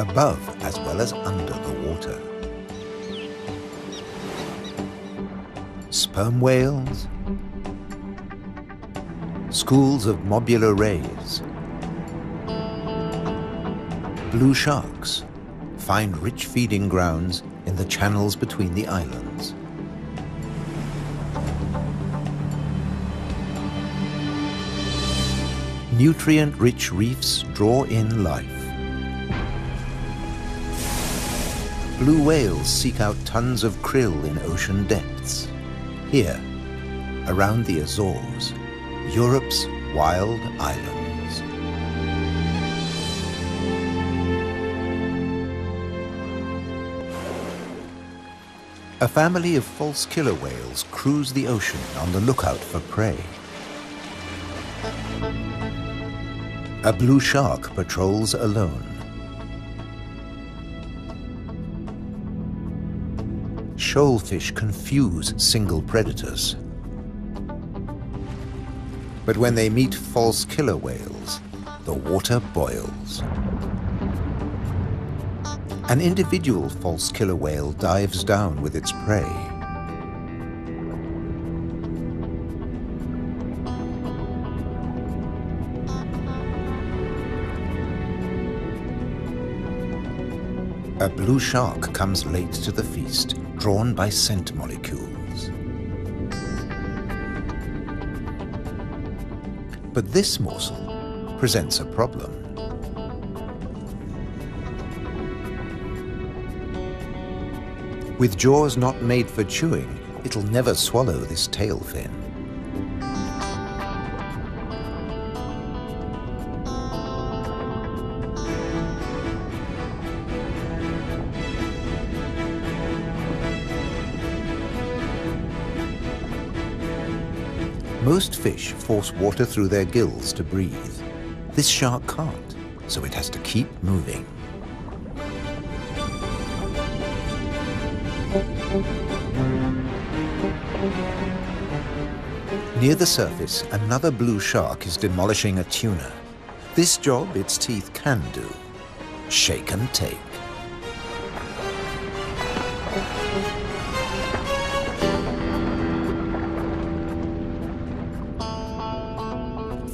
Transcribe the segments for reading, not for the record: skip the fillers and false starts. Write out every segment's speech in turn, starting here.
above as well as under the water. Sperm whales, schools of mobular rays, blue sharks find rich feeding grounds in the channels between the islands. Nutrient-rich reefs draw in life. Blue whales seek out tons of krill in ocean depths. Here, around the Azores, Europe's wild islands. A family of false killer whales cruise the ocean on the lookout for prey. A blue shark patrols alone. Shoalfish confuse single predators. But when they meet false killer whales, the water boils. An individual false killer whale dives down with its prey. A blue shark comes late to the feast, drawn by scent molecules. But this morsel presents a problem. With jaws not made for chewing, it'll never swallow this tail fin. Most fish force water through their gills to breathe. This shark can't, so it has to keep moving. Near the surface, another blue shark is demolishing a tuna. This job its teeth can do: shake and take.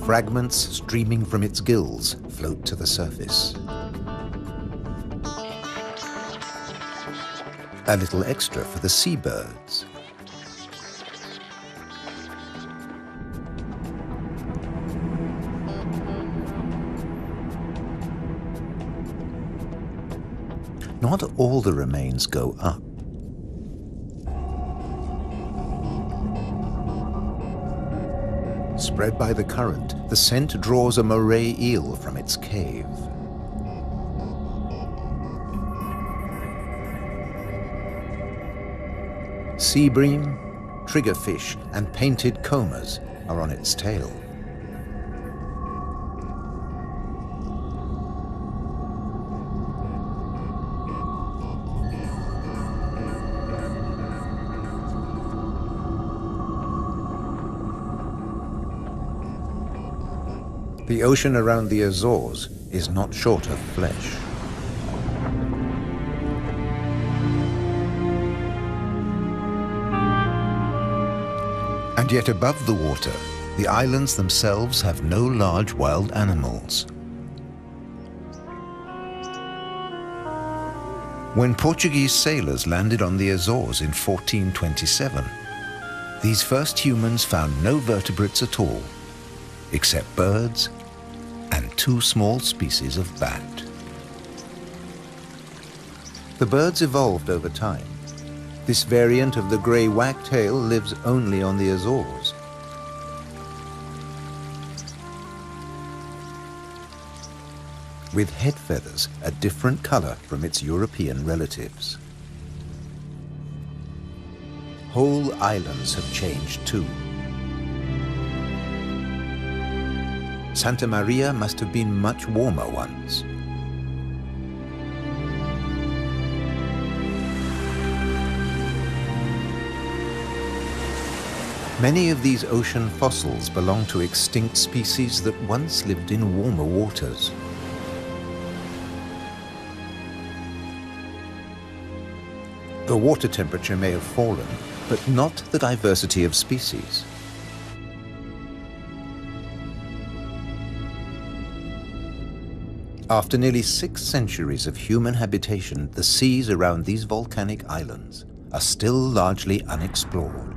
Fragments streaming from its gills float to the surface. A little extra for the seabirds. Not all the remains go up. Spread by the current, the scent draws a moray eel from its cave. Sea bream, triggerfish, and painted combers are on its tail. The ocean around the Azores is not short of flesh. And yet above the water, the islands themselves have no large wild animals. When Portuguese sailors landed on the Azores in 1427, these first humans found no vertebrates at all, except birds and two small species of bat. The birds evolved over time. This variant of the grey wagtail lives only on the Azores. With head feathers a different color from its European relatives. Whole islands have changed too. Santa Maria must have been much warmer once. Many of these ocean fossils belong to extinct species that once lived in warmer waters. The water temperature may have fallen, but not the diversity of species. After nearly 6 centuries of human habitation, the seas around these volcanic islands are still largely unexplored.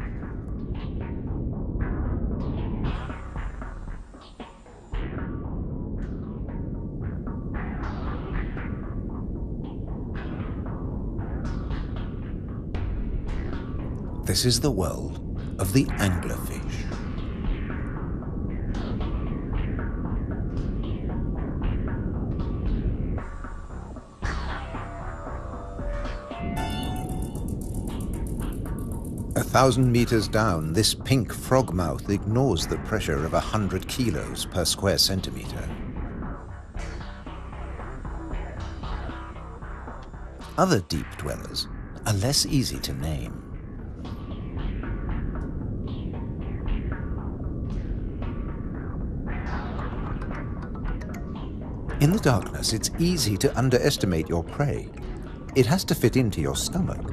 This is the world of the anglerfish. A 1,000 meters down, this pink frogmouth ignores the pressure of 100 kilos per square centimeter. Other deep dwellers are less easy to name. In the darkness, it's easy to underestimate your prey. It has to fit into your stomach.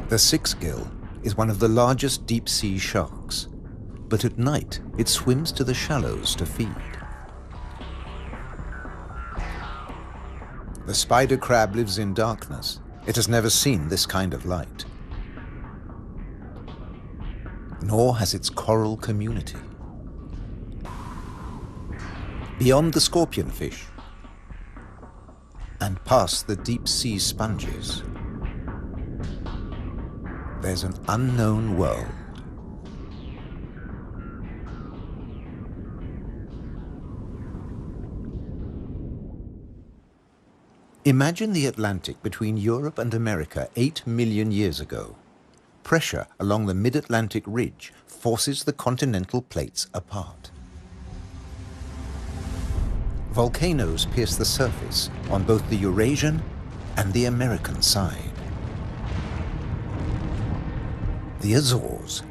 The six-gill is one of the largest deep-sea sharks, but at night it swims to the shallows to feed. The spider crab lives in darkness. It has never seen this kind of light. Nor has its coral community. Beyond the scorpionfish and past the deep-sea sponges, there's an unknown world. Imagine the Atlantic between Europe and America 8 million years ago. Pressure along the mid-Atlantic ridge forces the continental plates apart. Volcanoes pierce the surface on both the Eurasian and the American side. The Azores.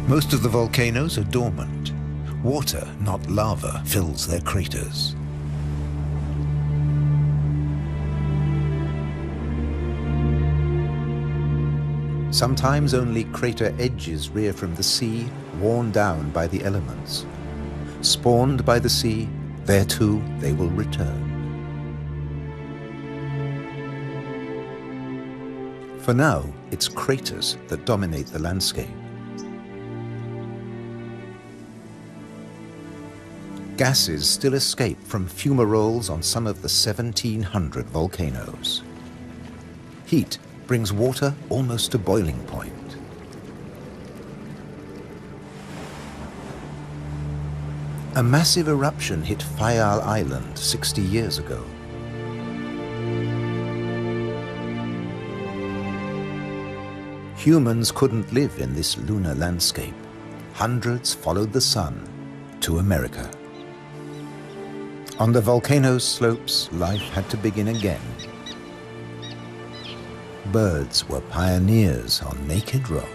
Most of the volcanoes are dormant. Water, not lava, fills their craters. Sometimes only crater edges rear from the sea, worn down by the elements. Spawned by the sea, there too they will return. For now, it's craters that dominate the landscape. Gases still escape from fumaroles on some of the 1,700 volcanoes. Heat brings water almost to boiling point. A massive eruption hit Fayal Island 60 years ago. Humans couldn't live in this lunar landscape. Hundreds followed the sun to America. On the volcano's slopes, life had to begin again. Birds were pioneers on naked rock.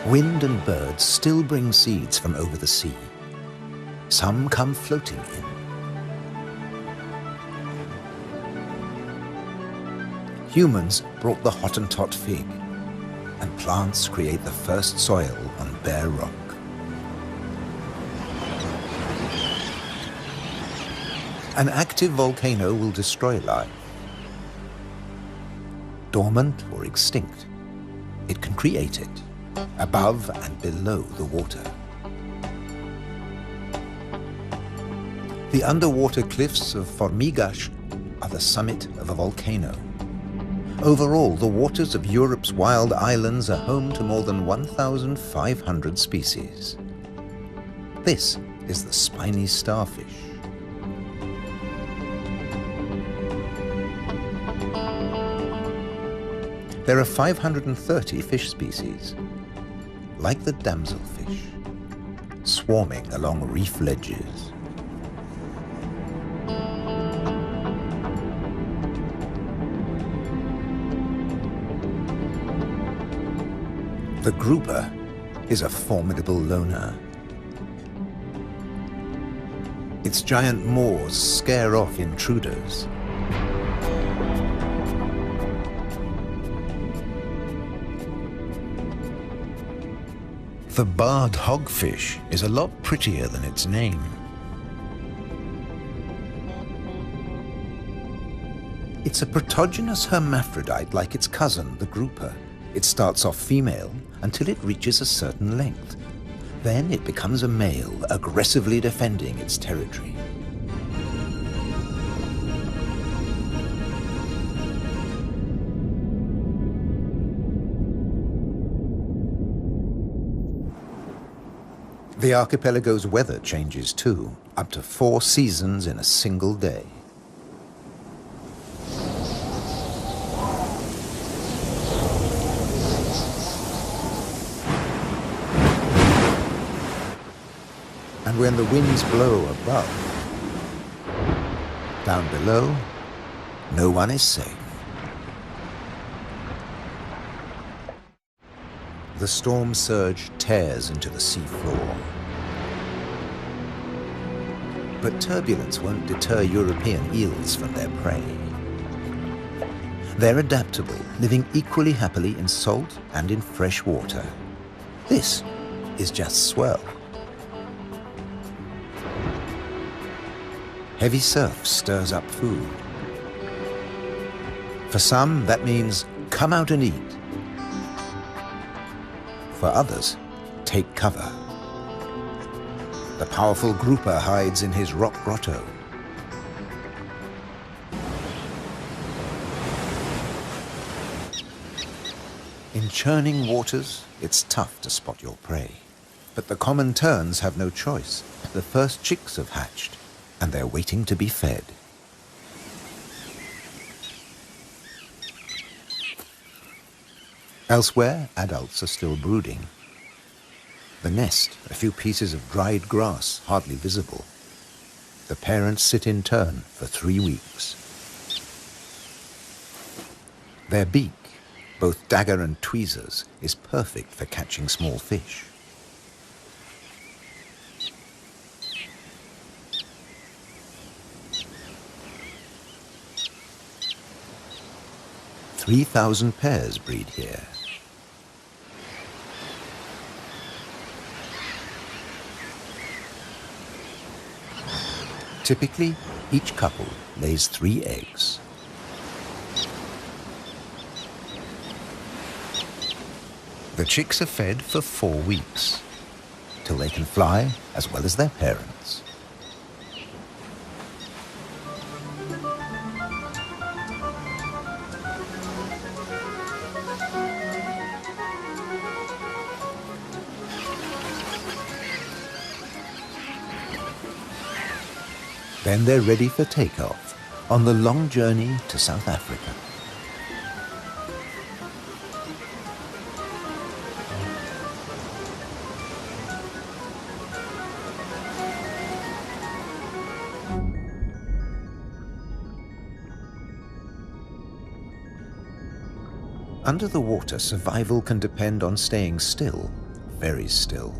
Wind and birds still bring seeds from over the sea. Some come floating in. Humans brought the Hottentot fig, and plants create the first soil on bare rock. An active volcano will destroy life. Dormant or extinct, it can create it, above and below the water. The underwater cliffs of Formigas are the summit of a volcano. Overall, the waters of Europe's wild islands are home to more than 1,500 species. This is the spiny starfish. There are 530 fish species, like the damselfish, swarming along reef ledges. The grouper is a formidable loner. Its giant maws scare off intruders. The barred hogfish is a lot prettier than its name. It's a protogynous hermaphrodite like its cousin, the grouper. It starts off female until it reaches a certain length. Then it becomes a male, aggressively defending its territory. The archipelago's weather changes too, up to 4 seasons in a single day. And when the winds blow above, down below, no one is safe. The storm surge tears into the sea floor. But turbulence won't deter European eels from their prey. They're adaptable, living equally happily in salt and in fresh water. This is just swell. Heavy surf stirs up food. For some, that means come out and eat. For others, take cover. The powerful grouper hides in his rock grotto. In churning waters, it's tough to spot your prey. But the common terns have no choice. The first chicks have hatched, and they're waiting to be fed. Elsewhere, adults are still brooding. The nest, a few pieces of dried grass, hardly visible. The parents sit in turn for 3 weeks. Their beak, both dagger and tweezers, is perfect for catching small fish. "3,000 pairs breed here. Typically, each couple lays 3 eggs. The chicks are fed for 4 weeks, till they can fly as well as their parents. Then they're ready for takeoff on the long journey to South Africa. Under the water, survival can depend on staying still, very still,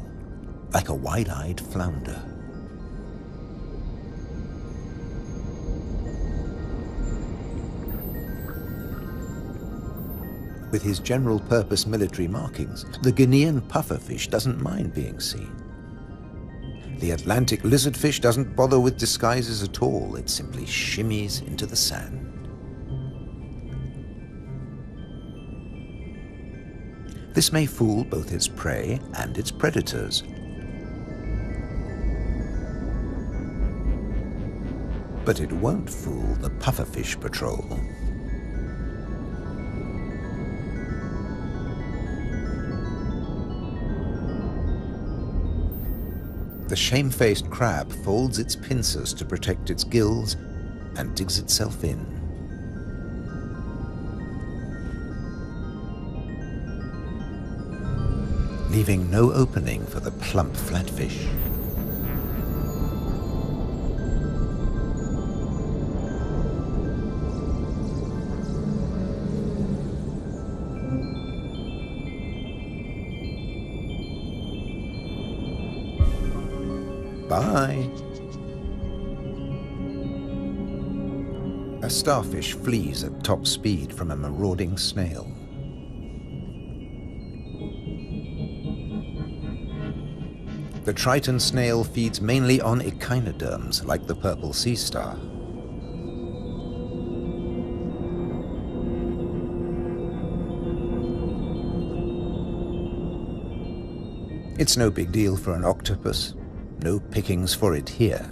like a wide-eyed flounder. With his general-purpose military markings, the Guinean pufferfish doesn't mind being seen. The Atlantic lizardfish doesn't bother with disguises at all. It simply shimmies into the sand. This may fool both its prey and its predators. But it won't fool the pufferfish patrol. The shamefaced crab folds its pincers to protect its gills and digs itself in. Leaving no opening for the plump flatfish. Bye. A starfish flees at top speed from a marauding snail. The Triton snail feeds mainly on echinoderms like the purple sea star. It's no big deal for an octopus. No pickings for it here.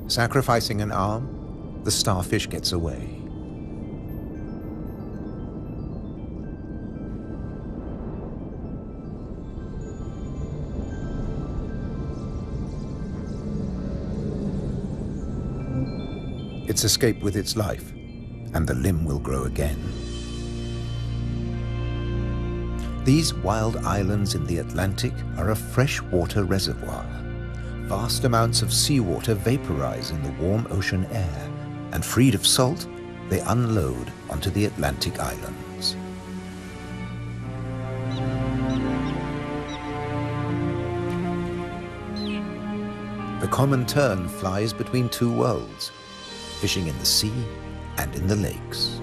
Sacrificing an arm, the starfish gets away. It's escaped with its life, and the limb will grow again. These wild islands in the Atlantic are a freshwater reservoir. Vast amounts of seawater vaporize in the warm ocean air, and freed of salt, they unload onto the Atlantic islands. The common tern flies between two worlds, fishing in the sea and in the lakes.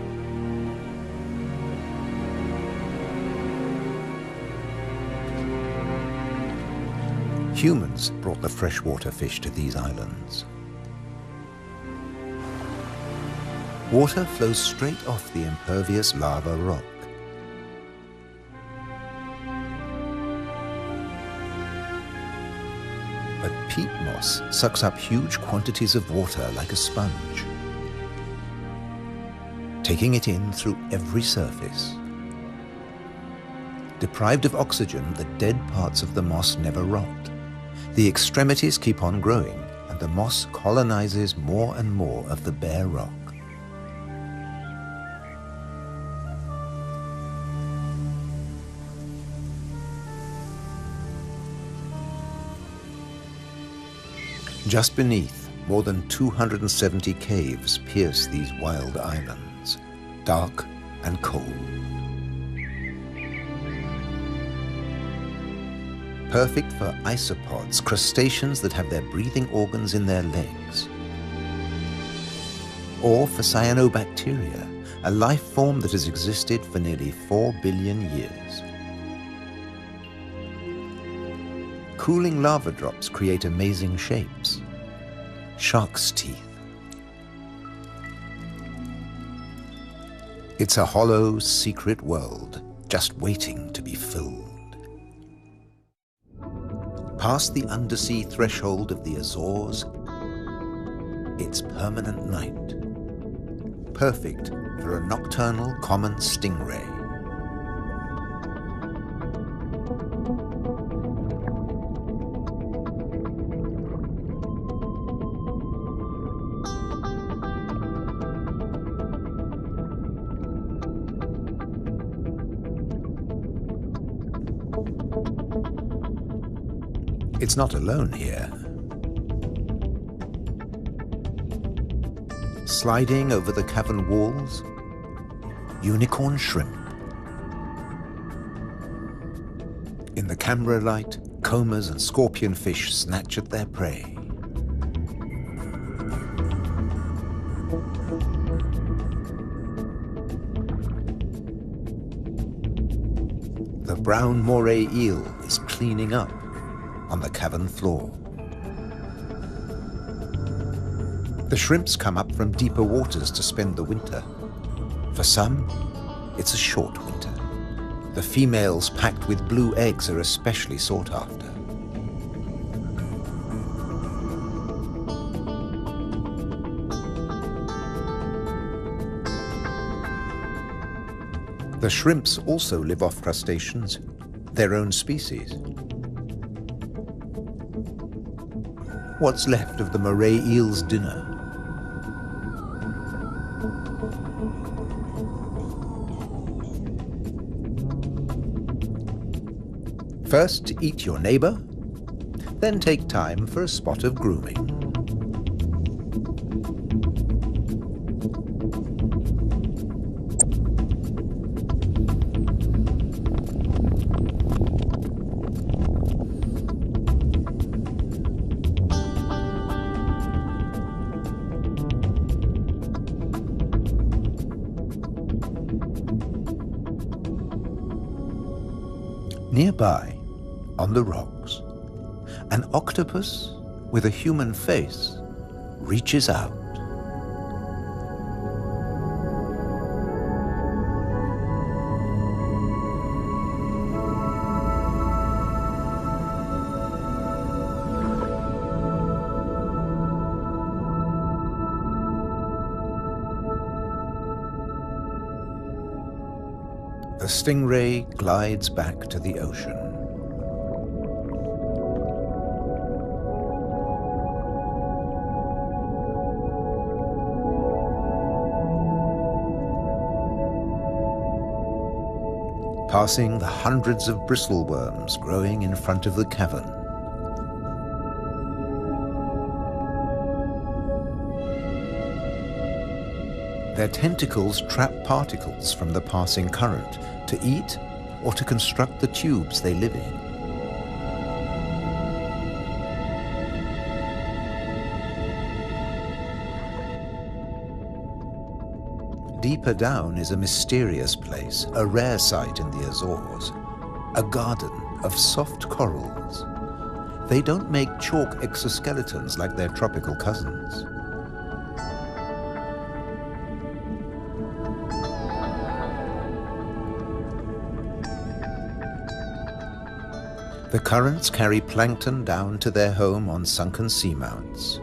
Humans brought the freshwater fish to these islands. Water flows straight off the impervious lava rock. But peat moss sucks up huge quantities of water like a sponge, taking it in through every surface. Deprived of oxygen, the dead parts of the moss never rot. The extremities keep on growing, and the moss colonizes more and more of the bare rock. Just beneath, more than 270 caves pierce these wild islands, dark and cold. Perfect for isopods, crustaceans that have their breathing organs in their legs. Or for cyanobacteria, a life form that has existed for nearly 4 billion years. Cooling lava drops create amazing shapes. Shark's teeth. It's a hollow, secret world, just waiting to be filled. Past the undersea threshold of the Azores, it's permanent night. Perfect for a nocturnal common stingray. It's not alone here. Sliding over the cavern walls, unicorn shrimp. In the camera light, combers and scorpionfish snatch at their prey. The brown moray eel is cleaning up on the cavern floor. The shrimps come up from deeper waters to spend the winter. For some, it's a short winter. The females packed with blue eggs are especially sought after. The shrimps also live off crustaceans, their own species. What's left of the moray eel's dinner? First, eat your neighbor, then take time for a spot of grooming. Nearby, on the rocks, an octopus with a human face reaches out. The stingray glides back to the ocean. Passing the hundreds of bristleworms growing in front of the cavern. Their tentacles trap particles from the passing current to eat or to construct the tubes they live in. Deeper down is a mysterious place, a rare sight in the Azores, a garden of soft corals. They don't make chalk exoskeletons like their tropical cousins. The currents carry plankton down to their home on sunken seamounts.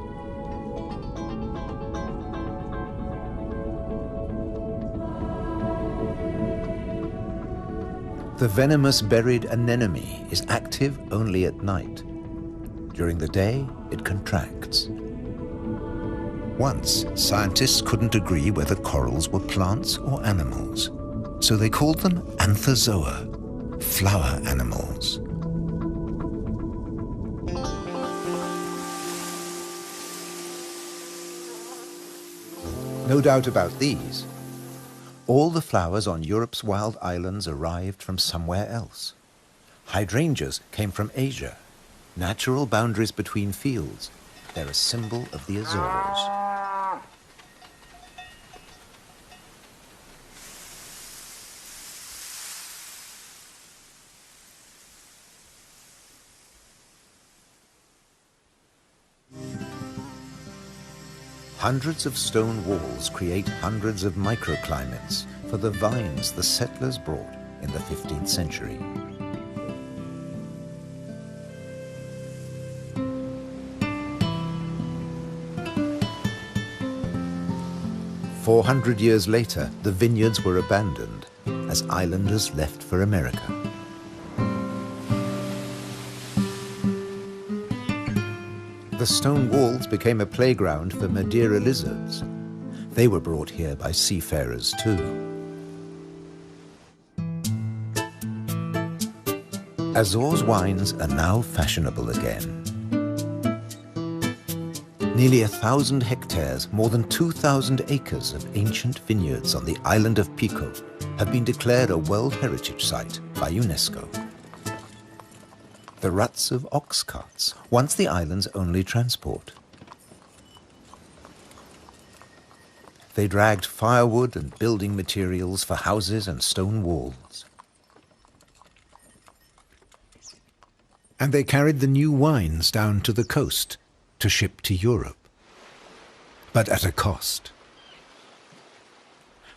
The venomous buried anemone is active only at night. During the day, it contracts. Once, scientists couldn't agree whether corals were plants or animals, so they called them anthozoa, flower animals. No doubt about these. All the flowers on Europe's wild islands arrived from somewhere else. Hydrangeas came from Asia. Natural boundaries between fields. They're a symbol of the Azores. Hundreds of stone walls create hundreds of microclimates for the vines the settlers brought in the 15th century. "400 years later, the vineyards were abandoned as islanders left for America. The stone walls became a playground for Madeira lizards. They were brought here by seafarers too. Azores wines are now fashionable again. Nearly 1,000 hectares, more than 2,000 acres of ancient vineyards on the island of Pico have been declared a World Heritage Site by UNESCO. The ruts of ox carts, once the island's only transport. They dragged firewood and building materials for houses and stone walls. And they carried the new wines down to the coast to ship to Europe. But at a cost.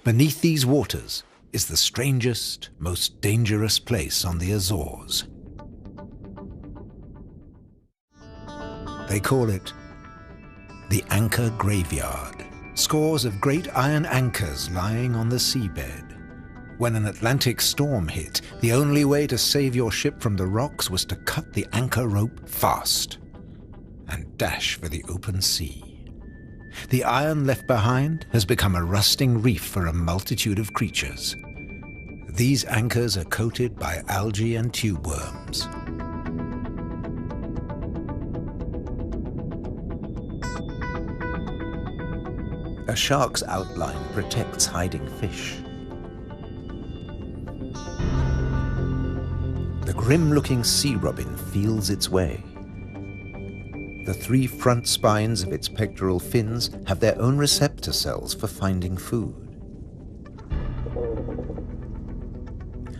Beneath these waters is the strangest, most dangerous place on the Azores. They call it the Anchor Graveyard. Scores of great iron anchors lying on the seabed. When an Atlantic storm hit, the only way to save your ship from the rocks was to cut the anchor rope fast and dash for the open sea. The iron left behind has become a rusting reef for a multitude of creatures. These anchors are coated by algae and tube worms. A shark's outline protects hiding fish. The grim-looking sea robin feels its way. The 3 front spines of its pectoral fins have their own receptor cells for finding food.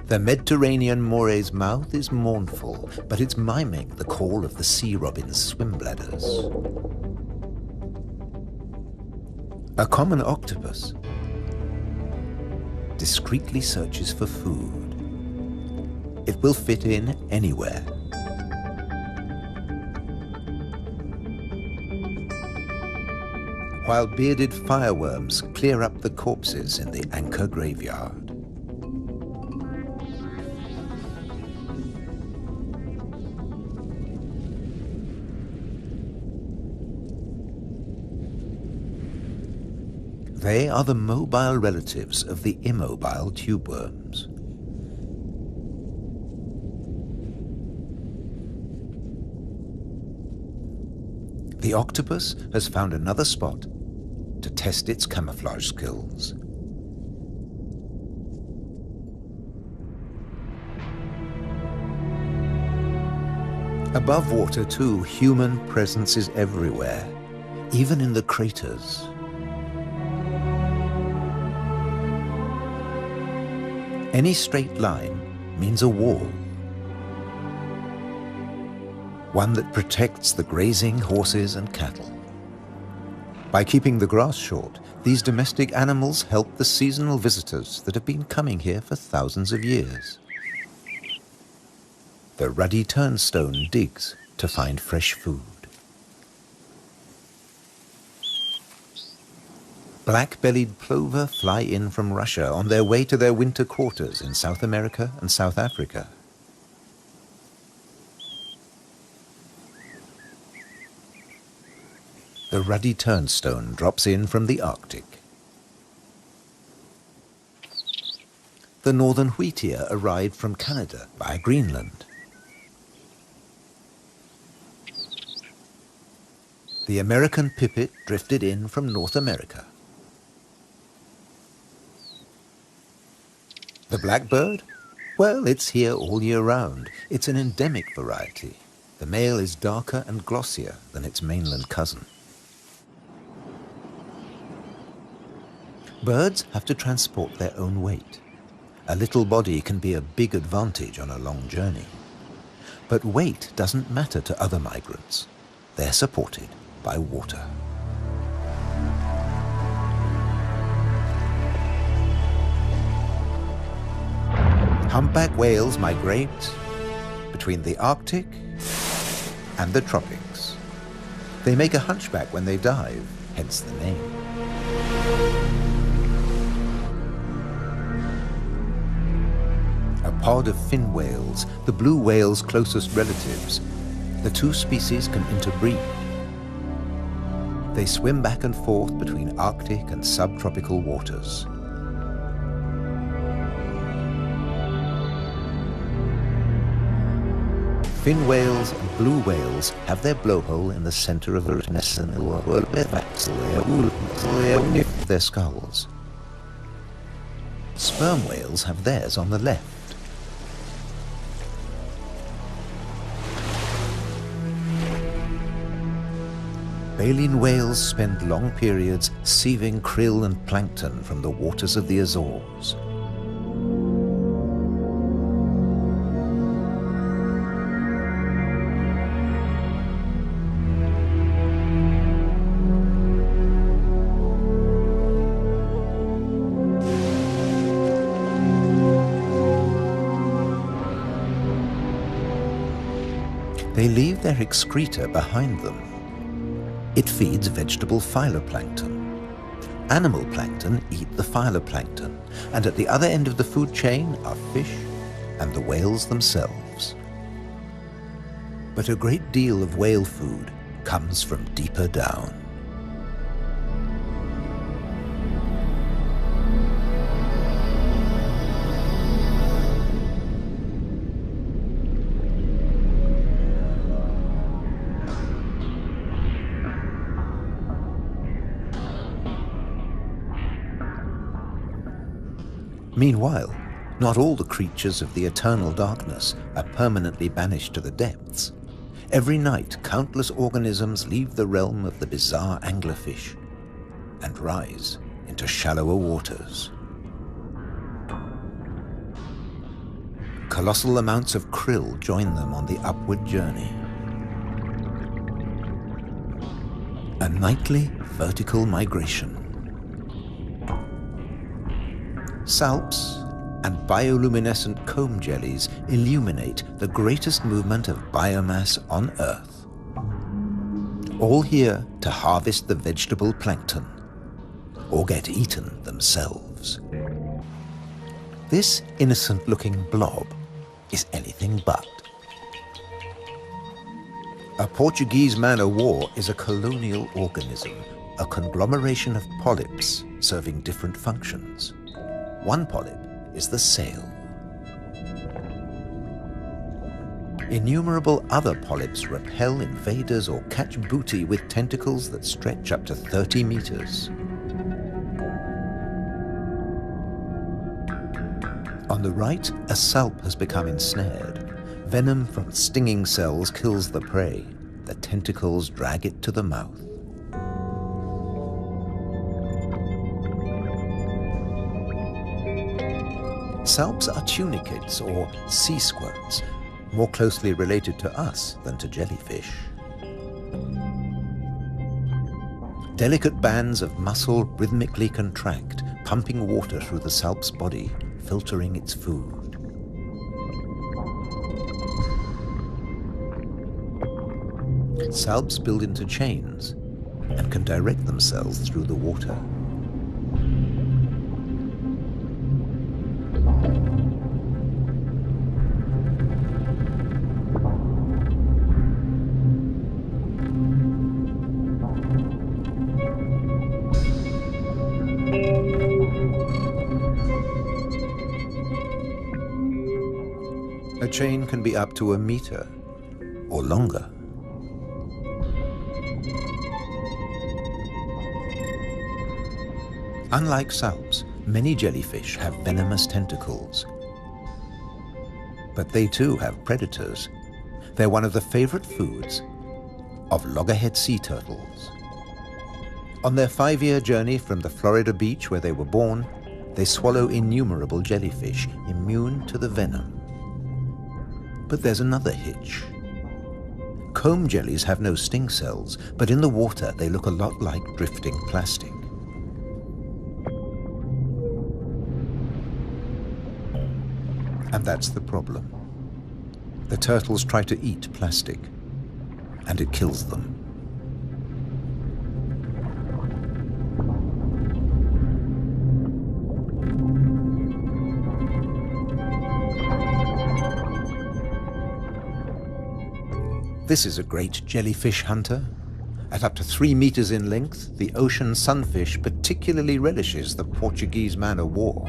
The Mediterranean mooray's mouth is mournful, but it's miming the call of the sea robin's swim bladders. A common octopus discreetly searches for food. It will fit in anywhere. While bearded fireworms clear up the corpses in the anchor graveyard. They are the mobile relatives of the immobile tube worms. The octopus has found another spot to test its camouflage skills. Above water too, human presence is everywhere, even in the craters. Any straight line means a wall. One that protects the grazing horses and cattle. By keeping the grass short, these domestic animals help the seasonal visitors that have been coming here for thousands of years. The ruddy turnstone digs to find fresh food. Black-bellied plover fly in from Russia on their way to their winter quarters in South America and South Africa. The ruddy turnstone drops in from the Arctic. The northern wheatear arrived from Canada via Greenland. The American pipit drifted in from North America. The blackbird? Well, it's here all year round. It's an endemic variety. The male is darker and glossier than its mainland cousin. Birds have to transport their own weight. A little body can be a big advantage on a long journey. But weight doesn't matter to other migrants. They're supported by water. Humpback whales migrate between the Arctic and the tropics. They make a hunchback when they dive, hence the name. A pod of fin whales, the blue whale's closest relatives, the two species can interbreed. They swim back and forth between Arctic and subtropical waters. Fin whales and blue whales have their blowhole in the center of their skulls. Sperm whales have theirs on the left. Baleen whales spend long periods sieving krill and plankton from the waters of the Azores. They leave their excreta behind them. It feeds vegetable phytoplankton. Animal plankton eat the phytoplankton, and at the other end of the food chain are fish and the whales themselves. But a great deal of whale food comes from deeper down. Meanwhile, not all the creatures of the eternal darkness are permanently banished to the depths. Every night, countless organisms leave the realm of the bizarre anglerfish and rise into shallower waters. Colossal amounts of krill join them on the upward journey. A nightly vertical migration. Salps and bioluminescent comb jellies illuminate the greatest movement of biomass on Earth. All here to harvest the vegetable plankton or get eaten themselves. This innocent-looking blob is anything but. A Portuguese man-o'-war is a colonial organism, a conglomeration of polyps serving different functions. One polyp is the sail. Innumerable other polyps repel invaders or catch booty with tentacles that stretch up to 30 meters. On the right, a salp has become ensnared. Venom from stinging cells kills the prey. The tentacles drag it to the mouth. Salps are tunicates or sea squirts, more closely related to us than to jellyfish. Delicate bands of muscle rhythmically contract, pumping water through the salp's body, filtering its food. Salps build into chains and can direct themselves through the water. A chain can be up to a meter or longer. Unlike salps, many jellyfish have venomous tentacles. But they too have predators. They're one of the favorite foods of loggerhead sea turtles. On their 5-year journey from the Florida beach where they were born, they swallow innumerable jellyfish immune to the venom. But there's another hitch. Comb jellies have no sting cells, but in the water they look a lot like drifting plastic. And that's the problem. The turtles try to eat plastic, and it kills them. This is a great jellyfish hunter. At up to 3 meters in length, the ocean sunfish particularly relishes the Portuguese man-o'-war.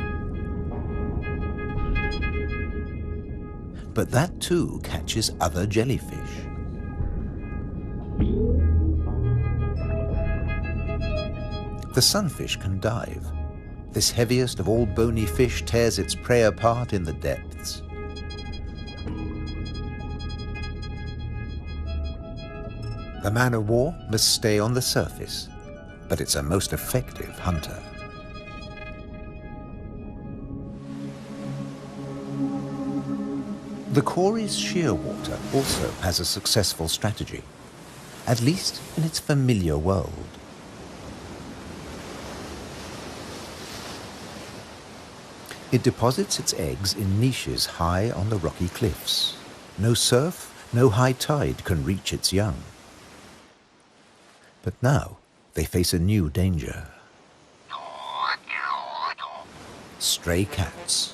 But that too catches other jellyfish. The sunfish can dive. This heaviest of all bony fish tears its prey apart in the depths. The man-o'-war must stay on the surface, but it's a most effective hunter. The Cory's shearwater also has a successful strategy, at least in its familiar world. It deposits its eggs in niches high on the rocky cliffs. No surf, no high tide can reach its young. But now they face a new danger. Stray cats.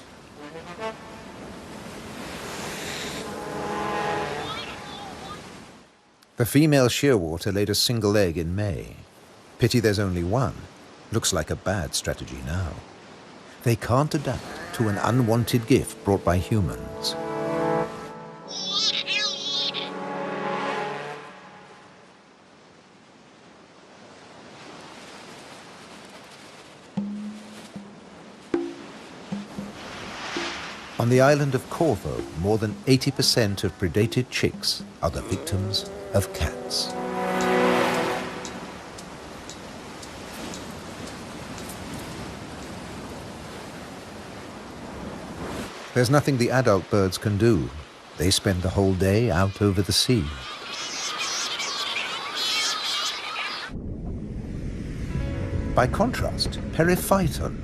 The female shearwater laid a single egg in May. Pity there's only one. Looks like a bad strategy now. They can't adapt to an unwanted gift brought by humans. On the island of Corvo, more than 80% of predated chicks are the victims of cats. There's nothing the adult birds can do. They spend the whole day out over the sea. By contrast, periphyton,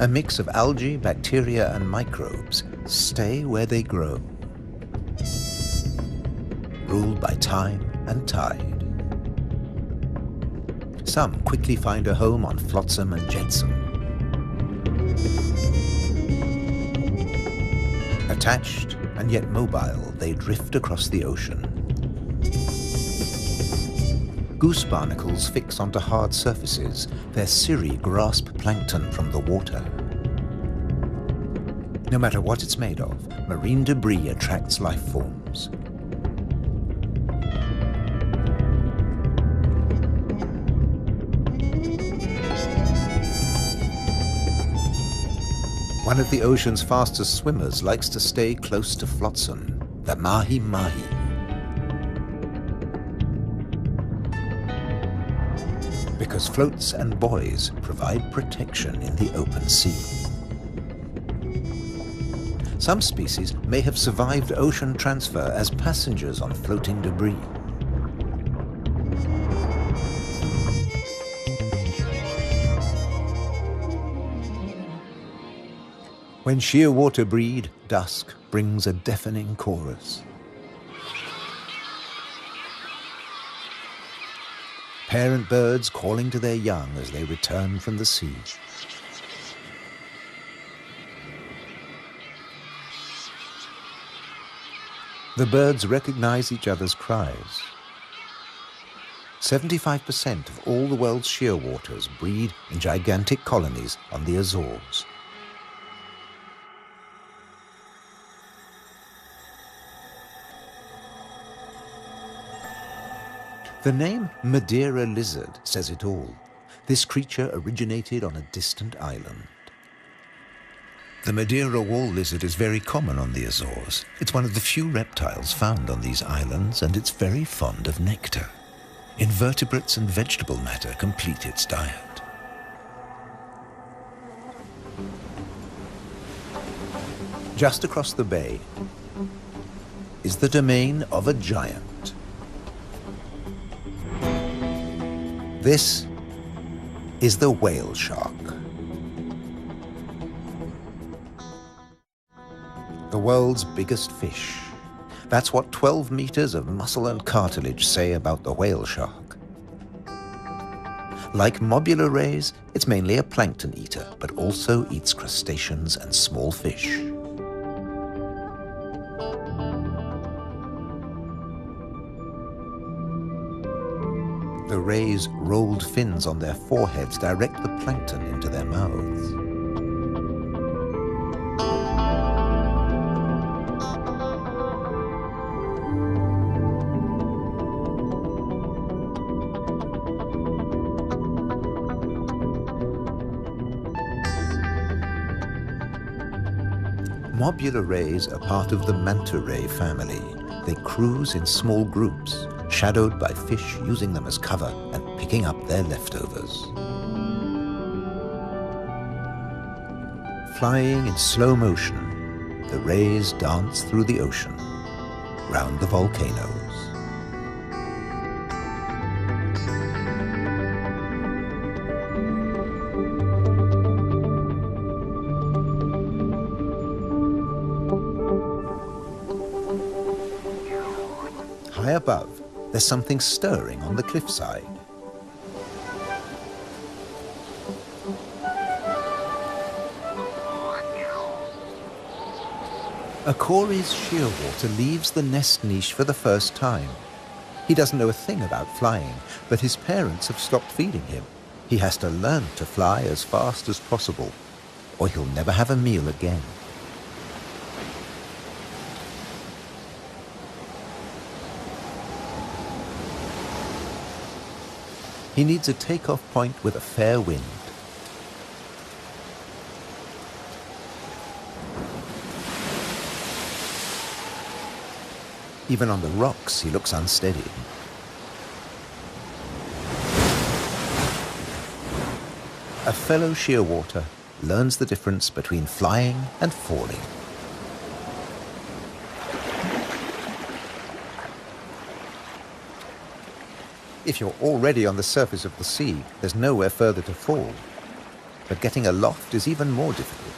a mix of algae, bacteria, and microbes, stay where they grow, ruled by time and tide. Some quickly find a home on flotsam and jetsam. Attached and yet mobile, they drift across the ocean. Goose barnacles fix onto hard surfaces. Their cirri grasp plankton from the water. No matter what it's made of, marine debris attracts life forms. One of the ocean's fastest swimmers likes to stay close to flotsam, the mahi-mahi. Because floats and buoys provide protection in the open sea. Some species may have survived ocean transfer as passengers on floating debris. When shearwater breed, dusk brings a deafening chorus. Parent birds calling to their young as they return from the sea. The birds recognize each other's cries. 75% of all the world's shearwaters breed in gigantic colonies on the Azores. The name Madeira lizard says it all. This creature originated on a distant island. The Madeira wall lizard is very common on the Azores. It's one of the few reptiles found on these islands, and it's very fond of nectar. Invertebrates and vegetable matter complete its diet. Just across the bay is the domain of a giant. This is the whale shark. The world's biggest fish. That's what 12 meters of muscle and cartilage say about the whale shark. Like mobula rays, it's mainly a plankton eater, but also eats crustaceans and small fish. The rays' rolled fins on their foreheads direct the plankton into their mouths. Mobula rays are part of the manta ray family. They cruise in small groups, shadowed by fish using them as cover and picking up their leftovers. Flying in slow motion, the rays dance through the ocean, round the volcanoes. High above, there's something stirring on the cliffside. A Cory's shearwater leaves the nest niche for the first time. He doesn't know a thing about flying, but his parents have stopped feeding him. He has to learn to fly as fast as possible, or he'll never have a meal again. He needs a takeoff point with a fair wind. Even on the rocks, he looks unsteady. A fellow shearwater learns the difference between flying and falling. If you're already on the surface of the sea, there's nowhere further to fall. But getting aloft is even more difficult.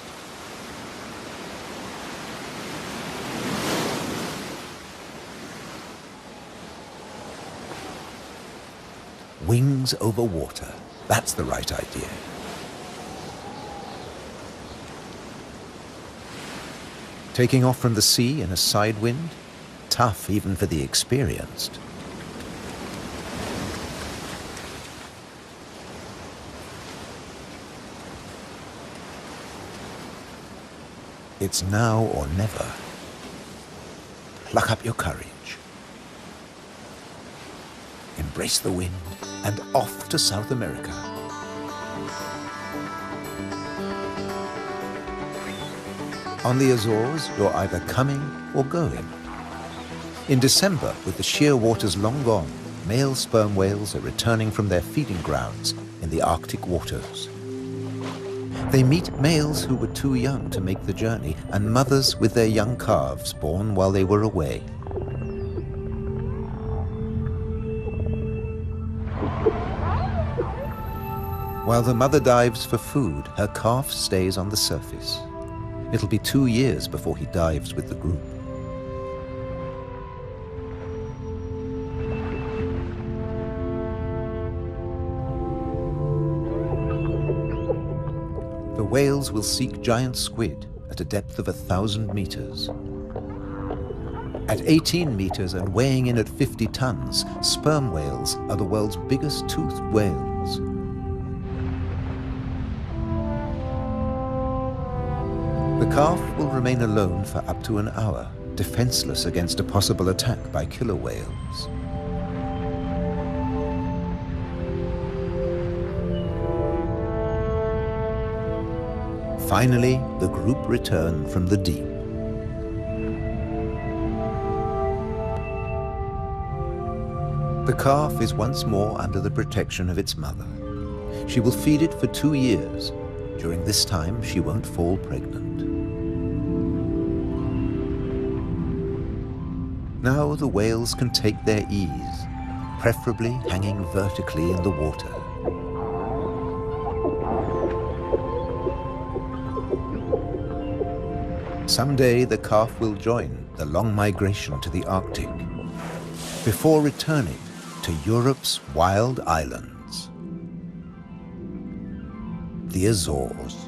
Wings over water. That's the right idea. Taking off from the sea in a side wind? Tough even for the experienced. It's now or never. Pluck up your courage. Embrace the wind and off to South America. On the Azores, you're either coming or going. In December, with the sheer waters long gone, male sperm whales are returning from their feeding grounds in the Arctic waters. They meet males who were too young to make the journey and mothers with their young calves born while they were away. While the mother dives for food, her calf stays on the surface. It'll be 2 years before he dives with the group. The whales will seek giant squid at a depth of 1,000 meters. At 18 meters and weighing in at 50 tons, sperm whales are the world's biggest toothed whales. The calf will remain alone for up to an hour, defenseless against a possible attack by killer whales. Finally, the group return from the deep. The calf is once more under the protection of its mother. She will feed it for 2 years. During this time, she won't fall pregnant. Now the whales can take their ease, preferably hanging vertically in the water. Someday the calf will join the long migration to the Arctic, before returning to Europe's wild islands, the Azores.